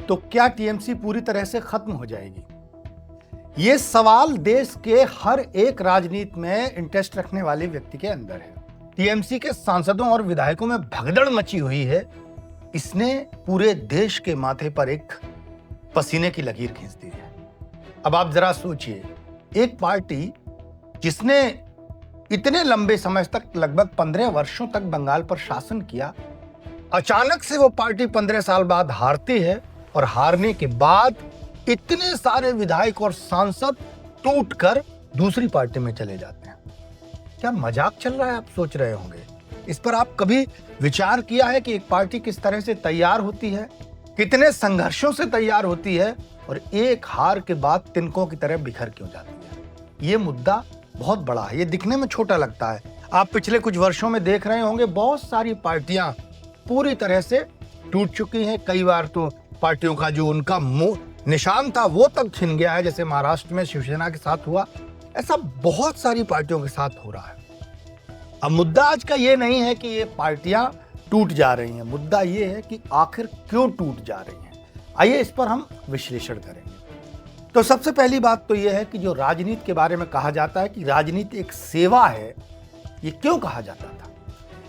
तो क्या टीएमसी पूरी तरह से खत्म हो जाएगी? ये सवाल देश के हर एक राजनीति में इंटरेस्ट रखने वाले व्यक्ति के अंदर है। टीएमसी के सांसदों और विधायकों में भगदड़ मची हुई है। इसने पूरे देश के माथे पर एक पसीने की लकीर खींच दी है। अब आप जरा सोचिए, एक पार्टी जिसने इतने लंबे समय तक, लगभग 15 वर्षों तक बंगाल पर शासन किया, अचानक से वो पार्टी 15 साल बाद हारती है और हारने के बाद इतने सारे विधायक और सांसद टूटकर दूसरी पार्टी में चले जाते हैं। क्या मजाक चल रहा है, आप सोच रहे होंगे। इस पर आप कभी विचार किया है कि एक पार्टी किस तरह से तैयार होती है, कितने संघर्षों से तैयार होती है और एक हार के बाद तिनकों की तरह बिखर क्यों जाती है? ये मुद्दा बहुत बड़ा है। ये दिखने में छोटा लगता है। आप पिछले कुछ वर्षों में देख रहे होंगे, बहुत सारी पार्टियां पूरी तरह से टूट चुकी हैं। कई बार तो पार्टियों का जो उनका निशान था वो तक छिन गया है, जैसे महाराष्ट्र में शिवसेना के साथ हुआ। ऐसा बहुत सारी पार्टियों के साथ हो रहा है। अब मुद्दा आज का ये नहीं है कि ये पार्टियां टूट जा रही हैं, मुद्दा ये है कि आखिर क्यों टूट जा रही हैं। आइए इस पर हम विश्लेषण करेंगे। तो सबसे पहली बात तो यह है कि जो राजनीति के बारे में कहा जाता है कि राजनीति एक सेवा है, ये क्यों कहा जाता था?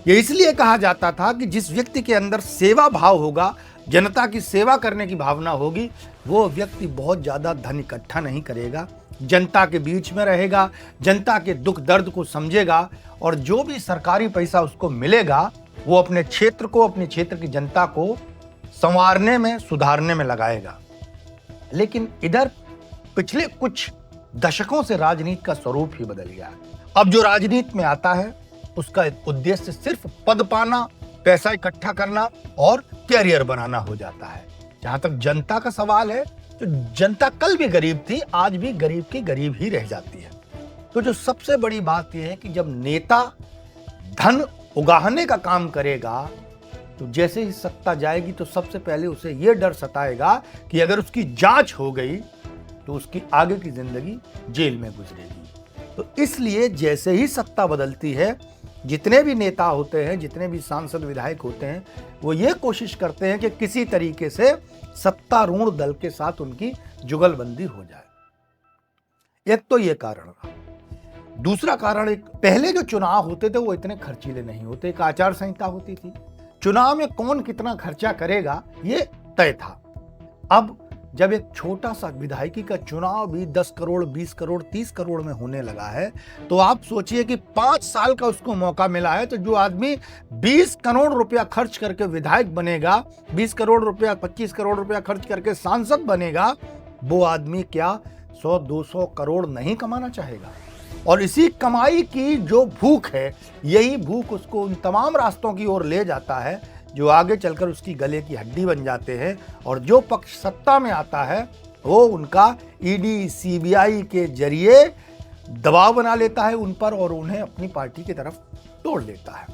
ये इसलिए कहा जाता था कि जिस व्यक्ति के अंदर सेवा भाव होगा, जनता की सेवा करने की भावना होगी, वो व्यक्ति बहुत ज्यादा धन इकट्ठा नहीं करेगा, जनता के बीच में रहेगा, जनता के दुख दर्द को समझेगा और जो भी सरकारी पैसा उसको मिलेगा वो अपने क्षेत्र को, अपने क्षेत्र की जनता को संवारने में, सुधारने में लगाएगा। लेकिन इधर पिछले कुछ दशकों से राजनीति का स्वरूप ही बदल गया है। अब जो राजनीति में आता है उसका उद्देश्य सिर्फ पद पाना, पैसा इकट्ठा करना और कैरियर बनाना हो जाता है। जहां तक जनता का सवाल है, तो जनता कल भी गरीब थी, आज भी गरीब की गरीब ही रह जाती है। तो जो सबसे बड़ी बात यह है कि जब नेता धन उगाहने का काम करेगा तो जैसे ही सत्ता जाएगी तो सबसे पहले उसे यह डर सताएगा कि अगर उसकी जांच हो गई तो उसकी आगे की जिंदगी जेल में गुजरेगी। तो इसलिए जैसे ही सत्ता बदलती है, जितने भी नेता होते हैं, जितने भी सांसद विधायक होते हैं, वो ये कोशिश करते हैं कि किसी तरीके से सत्तारूढ़ दल के साथ उनकी जुगलबंदी हो जाए। एक तो ये कारण रहा। दूसरा कारण, एक पहले जो चुनाव होते थे वो इतने खर्चीले नहीं होते। एक आचार संहिता होती थी, चुनाव में कौन कितना खर्चा करेगा ये तय था। अब जब एक छोटा सा विधायकी का चुनाव भी 10 करोड़, 20 करोड़, 30 करोड़ में होने लगा है, तो आप सोचिए कि 5 साल का उसको मौका मिला है, तो जो आदमी 20 करोड़ रुपया खर्च करके विधायक बनेगा, 20 करोड़ रुपया, 25 करोड़ रुपया खर्च करके सांसद बनेगा, वो आदमी क्या 100-200 करोड़ नहीं कमाना चाहेगा? और इसी कमाई की जो भूख है, यही भूख उसको उन तमाम रास्तों की ओर ले जाता है जो आगे चलकर उसकी गले की हड्डी बन जाते हैं। और जो पक्ष सत्ता में आता है वो उनका ईडी, सीबीआई के जरिए दबाव बना लेता है उन पर और उन्हें अपनी पार्टी की तरफ तोड़ लेता है।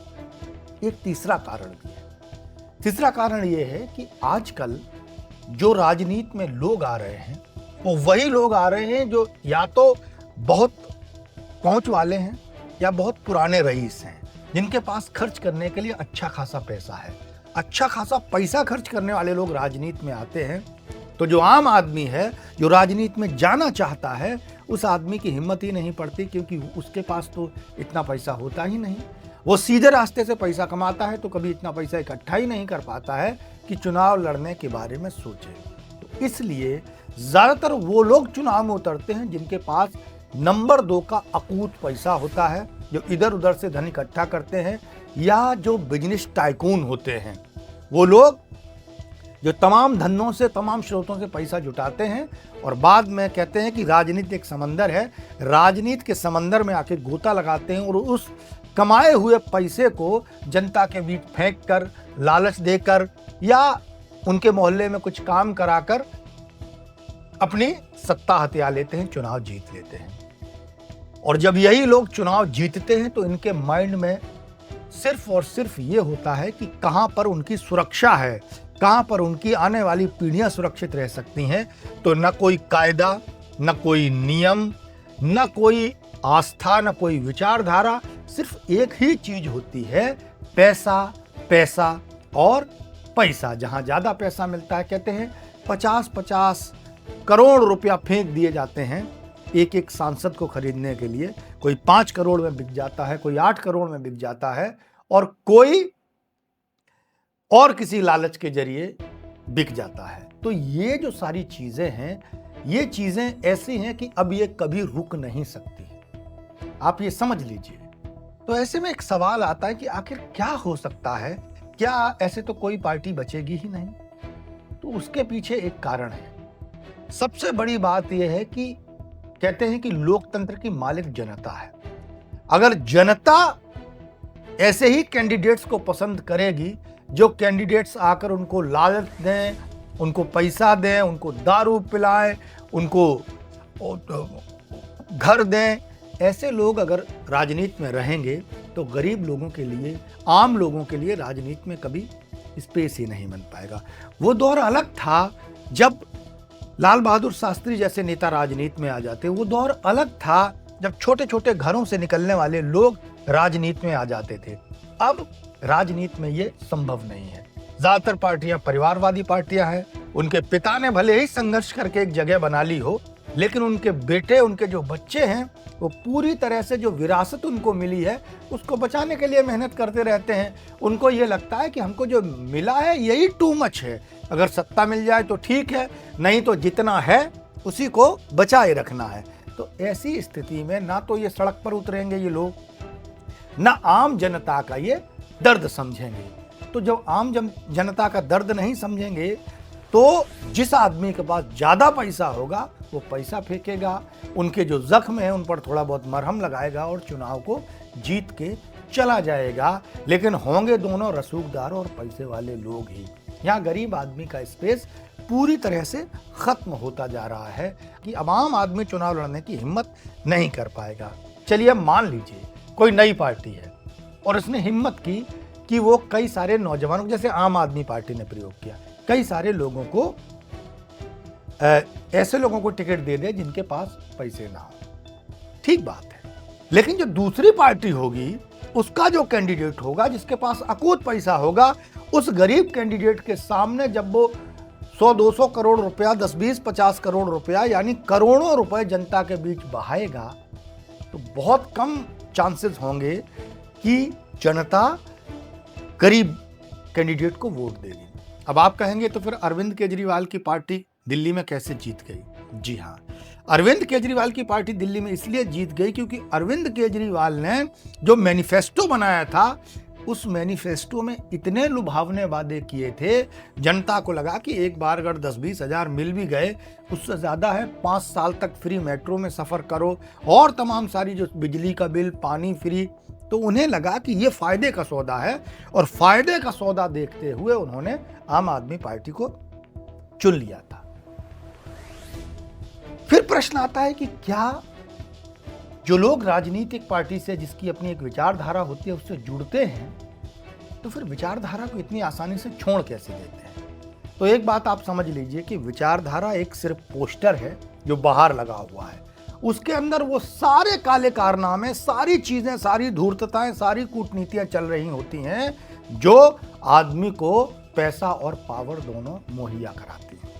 एक तीसरा कारण भी है। तीसरा कारण ये है कि आजकल जो राजनीति में लोग आ रहे हैं वो वही लोग आ रहे हैं जो या तो बहुत पहुंच वाले हैं या बहुत पुराने रईस हैं, जिनके पास खर्च करने के लिए अच्छा खासा पैसा है। अच्छा खासा पैसा खर्च करने वाले लोग राजनीति में आते हैं, तो जो आम आदमी है, जो राजनीति में जाना चाहता है, उस आदमी की हिम्मत ही नहीं पड़ती, क्योंकि उसके पास तो इतना पैसा होता ही नहीं। वो सीधे रास्ते से पैसा कमाता है तो कभी इतना पैसा इकट्ठा ही नहीं कर पाता है कि चुनाव लड़ने के बारे में सोचे। तो इसलिए ज्यादातर वो लोग चुनाव में उतरते हैं जिनके पास नंबर 2 का अकूत पैसा होता है, जो इधर उधर से धन इकट्ठा करते हैं, या जो बिजनेस टाइकून होते हैं, वो लोग जो तमाम धनों से, तमाम स्रोतों से पैसा जुटाते हैं और बाद में कहते हैं कि राजनीति एक समंदर है, राजनीति के समंदर में आके गोता लगाते हैं और उस कमाए हुए पैसे को जनता के बीच फेंक कर, लालच देकर या उनके मोहल्ले में कुछ काम कराकर अपनी सत्ता हथिया लेते हैं, चुनाव जीत लेते हैं। और जब यही लोग चुनाव जीतते हैं तो इनके माइंड में सिर्फ और सिर्फ ये होता है कि कहां पर उनकी सुरक्षा है, कहां पर उनकी आने वाली पीढ़ियां सुरक्षित रह सकती हैं। तो न कोई कायदा, न कोई नियम, न कोई आस्था, न कोई विचारधारा, सिर्फ एक ही चीज होती है, पैसा, पैसा और पैसा। जहां ज्यादा पैसा मिलता है, कहते हैं 50-50 करोड़ रुपया फेंक दिए जाते हैं एक एक सांसद को खरीदने के लिए। कोई 5 करोड़ में बिक जाता है, कोई 8 करोड़ में बिक जाता है और कोई और किसी लालच के जरिए बिक जाता है। तो ये जो सारी चीजें हैं, ये चीजें ऐसी हैं कि अब ये कभी रुक नहीं सकती, आप ये समझ लीजिए। तो ऐसे में एक सवाल आता है कि आखिर क्या हो सकता है, क्या ऐसे तो कोई पार्टी बचेगी ही नहीं? तो उसके पीछे एक कारण है। सबसे बड़ी बात यह है कि कहते हैं कि लोकतंत्र की मालिक जनता है। अगर जनता ऐसे ही कैंडिडेट्स को पसंद करेगी जो कैंडिडेट्स आकर उनको लालच दें, उनको पैसा दें, उनको दारू पिलाएं, उनको घर दें, ऐसे लोग अगर राजनीति में रहेंगे तो गरीब लोगों के लिए, आम लोगों के लिए राजनीति में कभी स्पेस ही नहीं बन पाएगा। वो दौर अलग था जब लाल बहादुर शास्त्री जैसे नेता राजनीति में आ जाते, वो दौर अलग था जब छोटे छोटे घरों से निकलने वाले लोग राजनीति में आ जाते थे। अब राजनीति में ये संभव नहीं है। ज्यादातर पार्टियां परिवारवादी पार्टियां हैं। उनके पिता ने भले ही संघर्ष करके एक जगह बना ली हो, लेकिन उनके बेटे, उनके जो बच्चे हैं, वो पूरी तरह से जो विरासत उनको मिली है उसको बचाने के लिए मेहनत करते रहते हैं। उनको ये लगता है कि हमको जो मिला है यही टू मच है, अगर सत्ता मिल जाए तो ठीक है, नहीं तो जितना है उसी को बचाए रखना है। तो ऐसी स्थिति में ना तो ये सड़क पर उतरेंगे ये लोग, ना आम जनता का ये दर्द समझेंगे। तो जब आम जनता का दर्द नहीं समझेंगे तो जिस आदमी के पास ज्यादा पैसा होगा वो पैसा फेंकेगा, उनके जो जख्म है उन पर थोड़ा बहुत मरहम लगाएगा और चुनाव को जीत के चला जाएगा। लेकिन होंगे दोनों रसूखदार और पैसे वाले लोग ही। यहाँ गरीब आदमी का स्पेस पूरी तरह से खत्म होता जा रहा है कि अब आम आदमी चुनाव लड़ने की हिम्मत नहीं कर पाएगा। चलिए अब मान लीजिए कोई नई पार्टी है और उसने हिम्मत की कि वो कई सारे नौजवानों, जैसे आम आदमी पार्टी ने प्रयोग किया, कई सारे लोगों को ऐसे लोगों को टिकट दे दे जिनके पास पैसे ना हो। ठीक बात है, लेकिन जो दूसरी पार्टी होगी उसका जो कैंडिडेट होगा, जिसके पास अकूत पैसा होगा, उस गरीब कैंडिडेट के सामने जब वो 100-200 करोड़ रुपया, 10-20-50 करोड़ रुपया यानी करोड़ों रुपए जनता के बीच बहाएगा तो बहुत कम चांसेस होंगे कि जनता गरीब कैंडिडेट को वोट देगी। अब आप कहेंगे तो फिर अरविंद केजरीवाल की पार्टी दिल्ली में कैसे जीत गई? जी हाँ, अरविंद केजरीवाल की पार्टी दिल्ली में इसलिए जीत गई क्योंकि अरविंद केजरीवाल ने जो मैनिफेस्टो बनाया था उस मैनिफेस्टो में इतने लुभावने वादे किए थे, जनता को लगा कि एक बार अगर 10-20 हज़ार मिल भी गए उससे ज़्यादा है, 5 साल तक फ्री मेट्रो में सफ़र करो और तमाम सारी जो बिजली का बिल, पानी फ्री। तो उन्हें लगा कि ये फायदे का सौदा है और फायदे का सौदा देखते हुए उन्होंने आम आदमी पार्टी को चुन लिया था। फिर प्रश्न आता है कि क्या जो लोग राजनीतिक पार्टी से, जिसकी अपनी एक विचारधारा होती है, उससे जुड़ते हैं तो फिर विचारधारा को इतनी आसानी से छोड़ कैसे देते हैं? तो एक बात आप समझ लीजिए कि विचारधारा एक सिर्फ पोस्टर है जो बाहर लगा हुआ है। उसके अंदर वो सारे काले कारनामे, सारी चीजें, सारी धूर्तताएं, सारी कूटनीतियां चल रही होती हैं जो आदमी को पैसा और पावर दोनों मुहैया कराती हैं।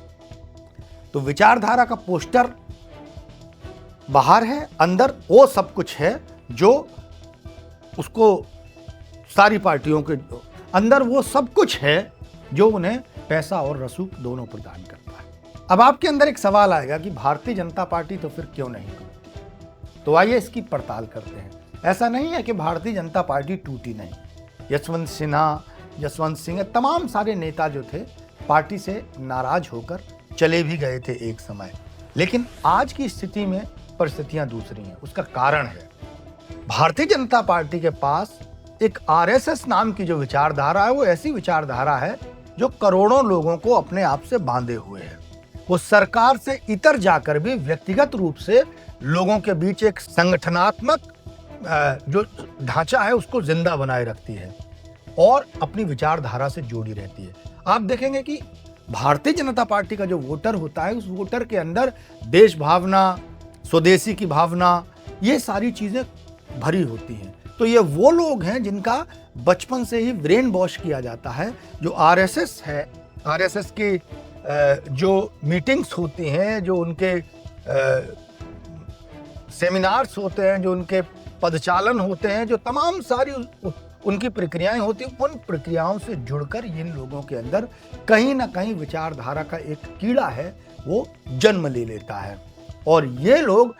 तो विचारधारा का पोस्टर बाहर है, अंदर वो सब कुछ है जो उसको, सारी पार्टियों के अंदर वो सब कुछ है जो उन्हें पैसा और रसूख दोनों प्रदान करता है। अब आपके अंदर एक सवाल आएगा कि भारतीय जनता पार्टी तो फिर क्यों नहीं टूटी? तो आइए इसकी पड़ताल करते हैं। ऐसा नहीं है कि भारतीय जनता पार्टी टूटी नहीं। यशवंत सिन्हा, जसवंत सिंह, तमाम सारे नेता जो थे पार्टी से नाराज होकर चले भी गए थे एक समय, लेकिन आज की स्थिति में परिस्थितियां दूसरी हैं। उसका कारण है भारतीय जनता पार्टी के पास एक आरएसएस नाम की जो विचारधारा है, वो ऐसी विचारधारा है जो करोड़ों लोगों को अपने आप से बांधे हुए है। वो सरकार से इतर जाकर भी व्यक्तिगत रूप से लोगों के बीच एक संगठनात्मक जो ढांचा है उसको जिंदा बनाए रखती है और अपनी विचारधारा से जोड़ी रहती है। आप देखेंगे कि भारतीय जनता पार्टी का जो वोटर होता है, उस वोटर के अंदर देश भावना, स्वदेशी की भावना, ये सारी चीजें भरी होती हैं। तो ये वो लोग हैं जिनका बचपन से ही ब्रेन वॉश किया जाता है। जो आरएसएस है, आरएसएस की जो मीटिंग्स होती हैं, जो उनके सेमिनार्स होते हैं, जो उनके पदचालन होते हैं, जो तमाम सारी उनकी प्रक्रियाएं होती हैं, उन प्रक्रियाओं से जुड़कर इन लोगों के अंदर कहीं ना कहीं विचारधारा का एक कीड़ा है, वो जन्म ले लेता है। और ये लोग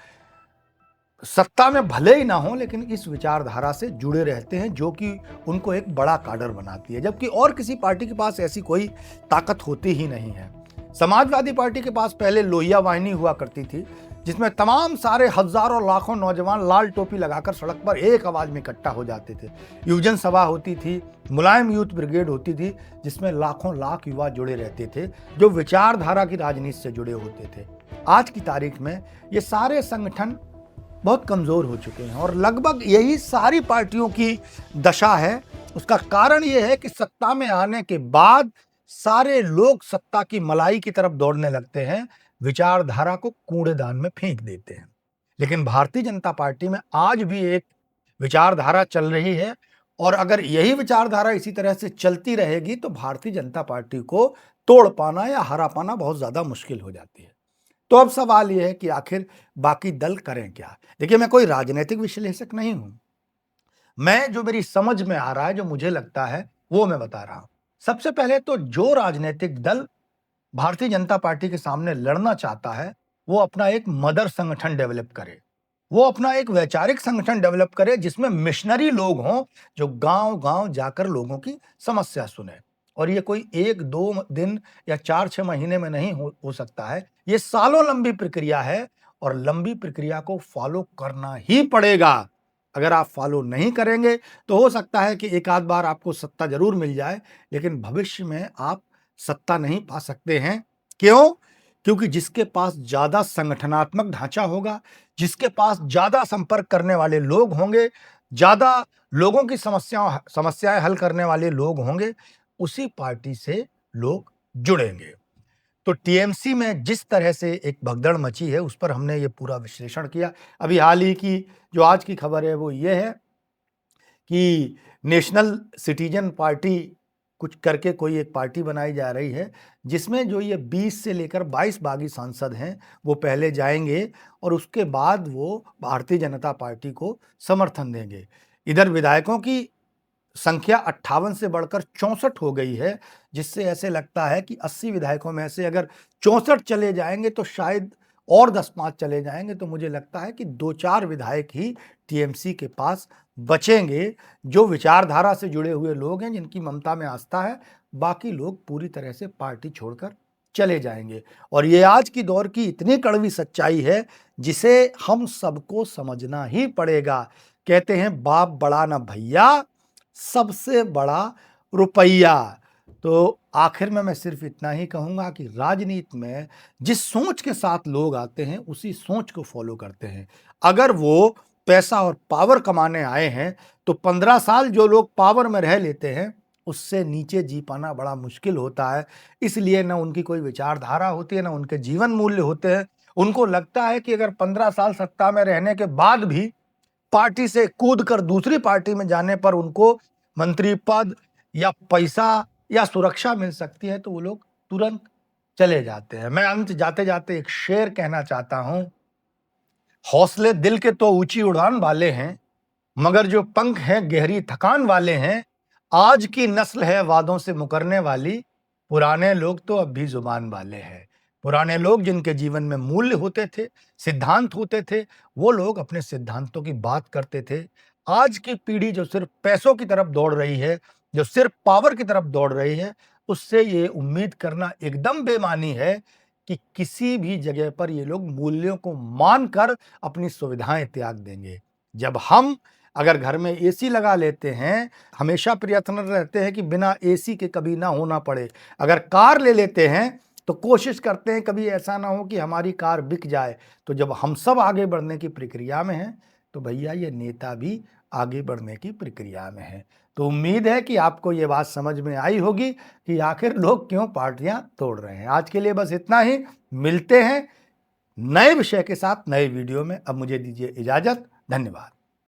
सत्ता में भले ही ना हो, लेकिन इस विचारधारा से जुड़े रहते हैं, जो कि उनको एक बड़ा काडर बनाती है, जबकि और किसी पार्टी के पास ऐसी कोई ताकत होती ही नहीं है। समाजवादी पार्टी के पास पहले लोहिया वाहिनी हुआ करती थी, जिसमें तमाम सारे हजारों लाखों नौजवान लाल टोपी लगाकर सड़क पर एक आवाज में इकट्ठा हो जाते थे। युवजन सभा होती थी, मुलायम यूथ ब्रिगेड होती थी, जिसमें लाखों लाख युवा जुड़े रहते थे, जो विचारधारा की राजनीति से जुड़े होते थे। आज की तारीख में ये सारे संगठन बहुत कमजोर हो चुके हैं और लगभग यही सारी पार्टियों की दशा है। उसका कारण यह है कि सत्ता में आने के बाद सारे लोग सत्ता की मलाई की तरफ दौड़ने लगते हैं, विचारधारा को कूड़ेदान में फेंक देते हैं। लेकिन भारतीय जनता पार्टी में आज भी एक विचारधारा चल रही है, और अगर यही विचारधारा इसी तरह से चलती रहेगी तो भारतीय जनता पार्टी को तोड़ पाना या हरा पाना बहुत ज्यादा मुश्किल हो जाती है। तो अब सवाल यह है कि आखिर बाकी दल करें क्या। देखिए, मैं कोई राजनीतिक विश्लेषक नहीं हूं, मैं जो मेरी समझ में आ रहा है, जो मुझे लगता है, वो मैं बता रहा हूं। सबसे पहले तो जो राजनीतिक दल भारतीय जनता पार्टी के सामने लड़ना चाहता है, वो अपना एक मदर संगठन डेवलप करे, वो अपना एक वैचारिक संगठन डेवलप करे, जिसमें मिशनरी लोग हों, जो गांव गांव जाकर लोगों की समस्या सुने। और ये कोई 1-2 दिन या 4-6 महीने में नहीं हो सकता है, ये सालों लंबी प्रक्रिया है, और लंबी प्रक्रिया को फॉलो करना ही पड़ेगा। अगर आप फॉलो नहीं करेंगे तो हो सकता है कि एक आध बार आपको सत्ता जरूर मिल जाए, लेकिन भविष्य में आप सत्ता नहीं पा सकते हैं। क्यों? क्योंकि जिसके पास ज्यादा संगठनात्मक ढांचा होगा, जिसके पास ज्यादा संपर्क करने वाले लोग होंगे, ज्यादा लोगों की समस्याएं हल करने वाले लोग होंगे, उसी पार्टी से लोग जुड़ेंगे। तो टीएमसी में जिस तरह से एक भगदड़ मची है, उस पर हमने ये पूरा विश्लेषण किया। अभी हाल ही की जो आज की खबर है वो ये है कि नेशनल सिटीजन पार्टी कुछ करके कोई एक पार्टी बनाई जा रही है, जिसमें जो ये 20 से लेकर 22 बागी सांसद हैं, वो पहले जाएंगे और उसके बाद वो भारतीय जनता पार्टी को समर्थन देंगे। इधर विधायकों की संख्या 58 से बढ़कर 64 हो गई है, जिससे ऐसे लगता है कि 80 विधायकों में से अगर 64 चले जाएंगे तो शायद और 10-5 चले जाएंगे, तो मुझे लगता है कि 2-4 विधायक ही टीएमसी के पास बचेंगे, जो विचारधारा से जुड़े हुए लोग हैं, जिनकी ममता में आस्था है। बाकी लोग पूरी तरह से पार्टी छोड़कर चले जाएंगे। और ये आज की दौर की इतनी कड़वी सच्चाई है, जिसे हम सबको समझना ही पड़ेगा। कहते हैं बाप बड़ा ना भैया, सबसे बड़ा रुपया। तो आखिर में मैं सिर्फ इतना ही कहूंगा कि राजनीति में जिस सोच के साथ लोग आते हैं, उसी सोच को फॉलो करते हैं। अगर वो पैसा और पावर कमाने आए हैं, तो 15 साल जो लोग पावर में रह लेते हैं, उससे नीचे जी पाना बड़ा मुश्किल होता है। इसलिए ना उनकी कोई विचारधारा होती है, ना उनके जीवन मूल्य होते हैं। उनको लगता है कि अगर 15 साल सत्ता में रहने के बाद भी पार्टी से कूद कर दूसरी पार्टी में जाने पर उनको मंत्री पद या पैसा या सुरक्षा मिल सकती है, तो वो लोग तुरंत चले जाते हैं। मैं अंत जाते जाते एक शेर कहना चाहता हूं, हौसले दिल के तो ऊंची उड़ान वाले हैं, मगर जो पंख हैं गहरी थकान वाले हैं। आज की नस्ल है वादों से मुकरने वाली, पुराने लोग तो अब भी जुबान वाले हैं। पुराने लोग जिनके जीवन में मूल्य होते थे, सिद्धांत होते थे, वो लोग अपने सिद्धांतों की बात करते थे। आज की पीढ़ी जो सिर्फ पैसों की तरफ दौड़ रही है, जो सिर्फ पावर की तरफ दौड़ रही है, उससे ये उम्मीद करना एकदम बेमानी है कि किसी भी जगह पर ये लोग मूल्यों को मानकर अपनी सुविधाएं त्याग देंगे। जब हम अगर घर में एसी लगा लेते हैं, हमेशा प्रयत्न रहते हैं कि बिना एसी के कभी ना होना पड़े। अगर कार ले लेते हैं तो कोशिश करते हैं कभी ऐसा ना हो कि हमारी कार बिक जाए। तो जब हम सब आगे बढ़ने की प्रक्रिया में हैं, तो भैया ये नेता भी आगे बढ़ने की प्रक्रिया में है। तो उम्मीद है कि आपको ये बात समझ में आई होगी कि आखिर लोग क्यों पार्टियां तोड़ रहे हैं। आज के लिए बस इतना ही, मिलते हैं नए विषय के साथ नए वीडियो में। अब मुझे दीजिए इजाजत, धन्यवाद।